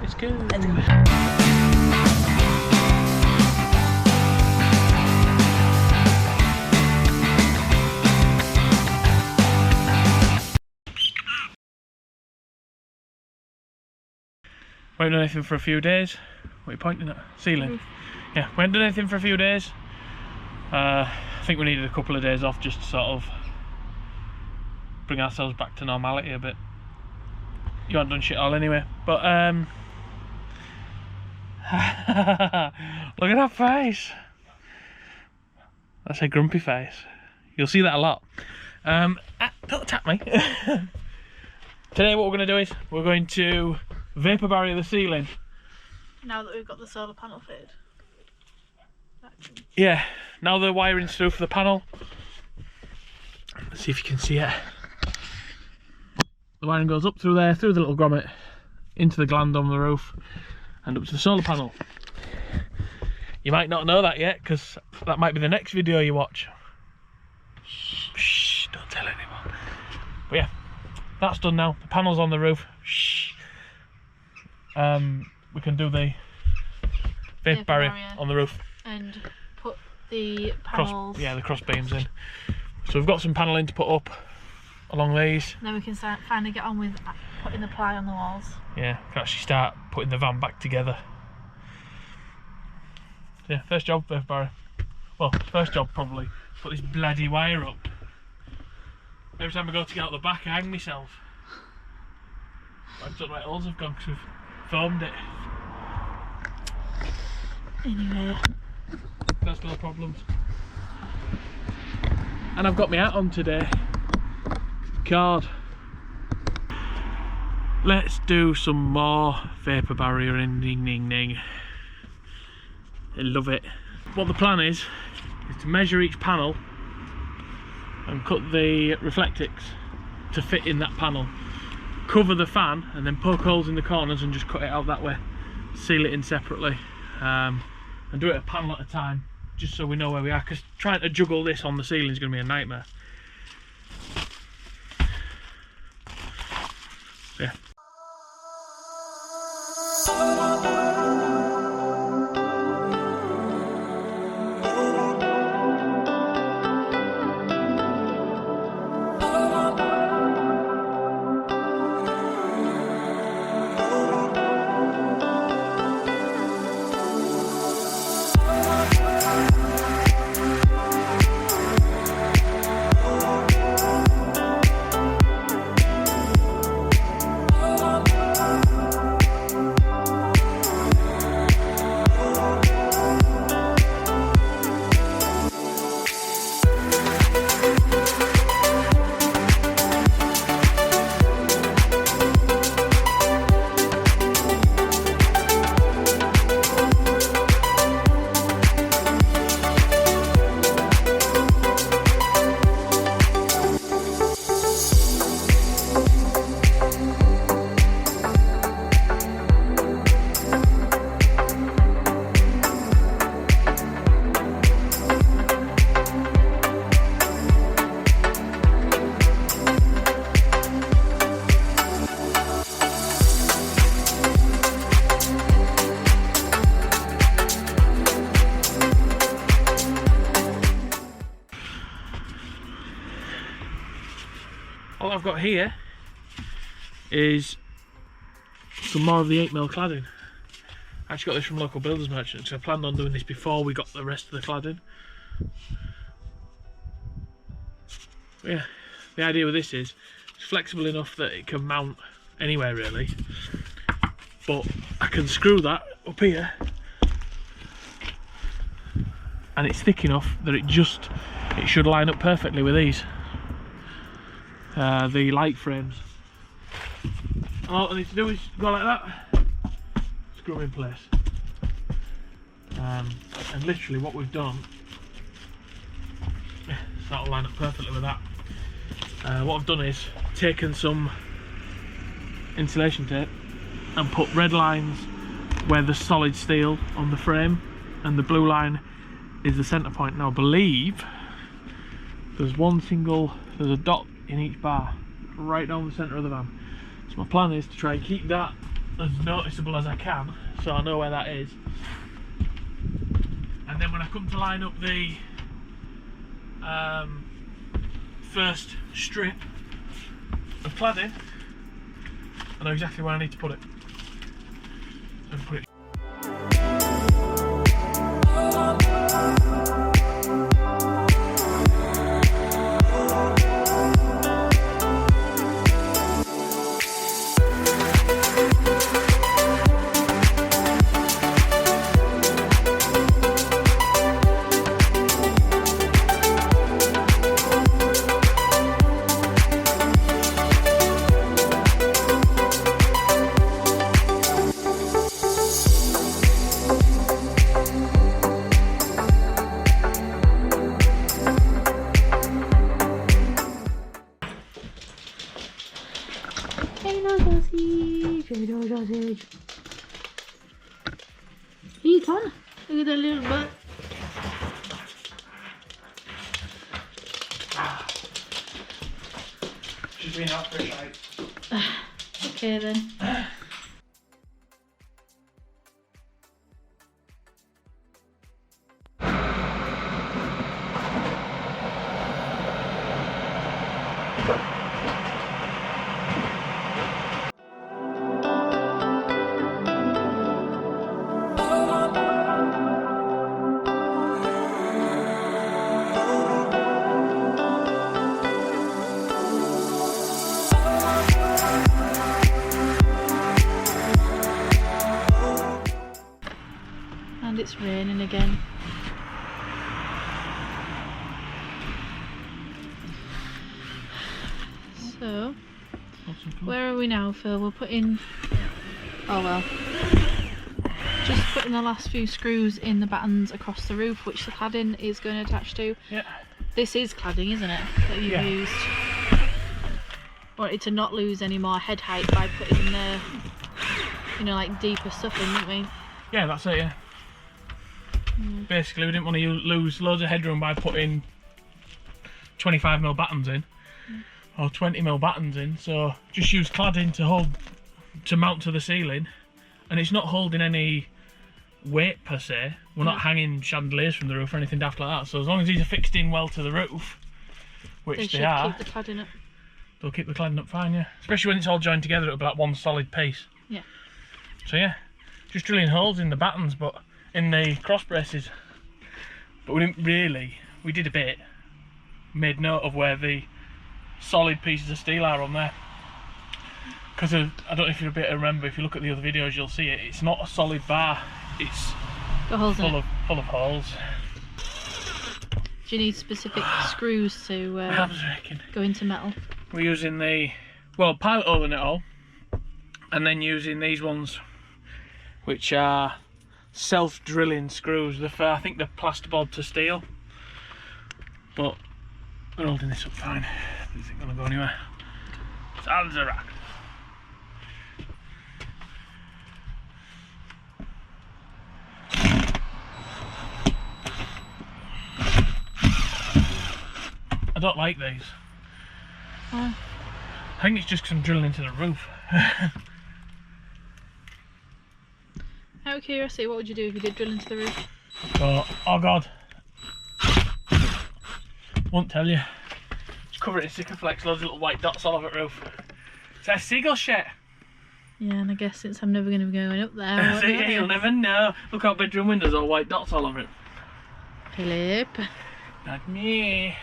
Let's go. We haven't done anything for a few days. What are you pointing at? Ceiling? Yeah, we haven't done anything for a few days. I think we needed a couple of days off just to sort of bring ourselves back to normality a bit. You haven't done shit all anyway, but look at that face. That's a grumpy face. You'll see that a lot. Don't attack me. Today what we're going to do is we're going to vapor barrier the ceiling. Now that we've got the solar panel fitted. Yeah, now the wiring's through for the panel. Let's see if you can see it. The wiring goes up through there, through the little grommet, into the gland on the roof, and up to the solar panel. You might not know that yet, because that might be the next video you watch. Shh, don't tell anyone. But yeah, that's done now. The panel's on the roof. Shh. We can do the vapor barrier on the roof. And put the panels... the cross beams in. So we've got some paneling to put up along these. Then we can finally get on with putting the ply on the walls. Yeah, we can actually start putting the van back together. So yeah, first job, vapor barrier. Well, first job probably, put this bloody wire up. Every time I go to get out the back, I hang myself. I don't know where holes have gone because we've foamed it. Anyway. That's no problems. And I've got my hat on today. Card. Let's do some more vapor barriering. Ding ding ding. I love it. What the plan is to measure each panel and cut the reflectix to fit in that panel. Cover the fan and then poke holes in the corners and just cut it out that way. Seal it in separately. And do it a panel at a time, just so we know where we are, because trying to juggle this on the ceiling is going to be a nightmare. Yeah. All I've got here is some more of the 8mm cladding. I actually got this from local builders merchants. I planned on doing this before we got the rest of the cladding. But yeah, the idea with this is it's flexible enough that it can mount anywhere really, but I can screw that up here and it's thick enough that it should line up perfectly with these. The light frames. All I need to do is go like that, screw them in place, and literally what we've done, so that'll line up perfectly with that. What I've done is taken some insulation tape and put red lines where there's solid steel on the frame, and the blue line is the centre point. Now I believe there's a dot in each bar right down the centre of the van. So my plan is to try and keep that as noticeable as I can, so I know where that is. And then when I come to line up the first strip of cladding, I know exactly where I need to put it. So I put it. Eat on. Look at that little butt. She's been out for a shite. Okay then. And it's raining again. So, where are we now, Phil? We're putting, oh well, just putting the last few screws in the battens across the roof, which the cladding is going to attach to. Yeah. This is cladding, isn't it, that you've used? Wanted to not lose any more head height by putting the, you know, like deeper stuff in, didn't we? Yeah, that's it, yeah. Basically, we didn't want to lose loads of headroom by putting 25mm battens in, or 20mm battens in, so just use cladding to mount to the ceiling, and it's not holding any weight per se. We're not hanging chandeliers from the roof or anything daft like that, so as long as these are fixed in well to the roof, which they are, keep the cladding up. They'll keep the cladding up fine, yeah. Especially when it's all joined together, it'll be like one solid piece. Yeah. So yeah, just drilling holes in the battens, but in the cross braces. But we didn't really, we did a bit, made note of where the solid pieces of steel are on there. Because I don't know if you remember, if you look at the other videos you'll see it, it's not a solid bar, it's full of holes. Do you need specific screws to I was reckon. Go into metal? We're using the, well, pilot holing it all, and then using these ones, which are self-drilling screws. I think they're plasterboard to steel, but we're holding this up fine. This isn't going to go anywhere. It's hands a rack. I don't like these. I think it's just because I'm drilling into the roof. Out of curiosity, what would you do if you did drill into the roof? Oh god. Won't tell you. Just cover it in Sikaflex, loads of little white dots all over the roof. Is that a seagull shit? Yeah, and I guess since I'm never going to be going up there. See, you'll never know. Look out bedroom windows, all white dots all over it. Philip. Not me.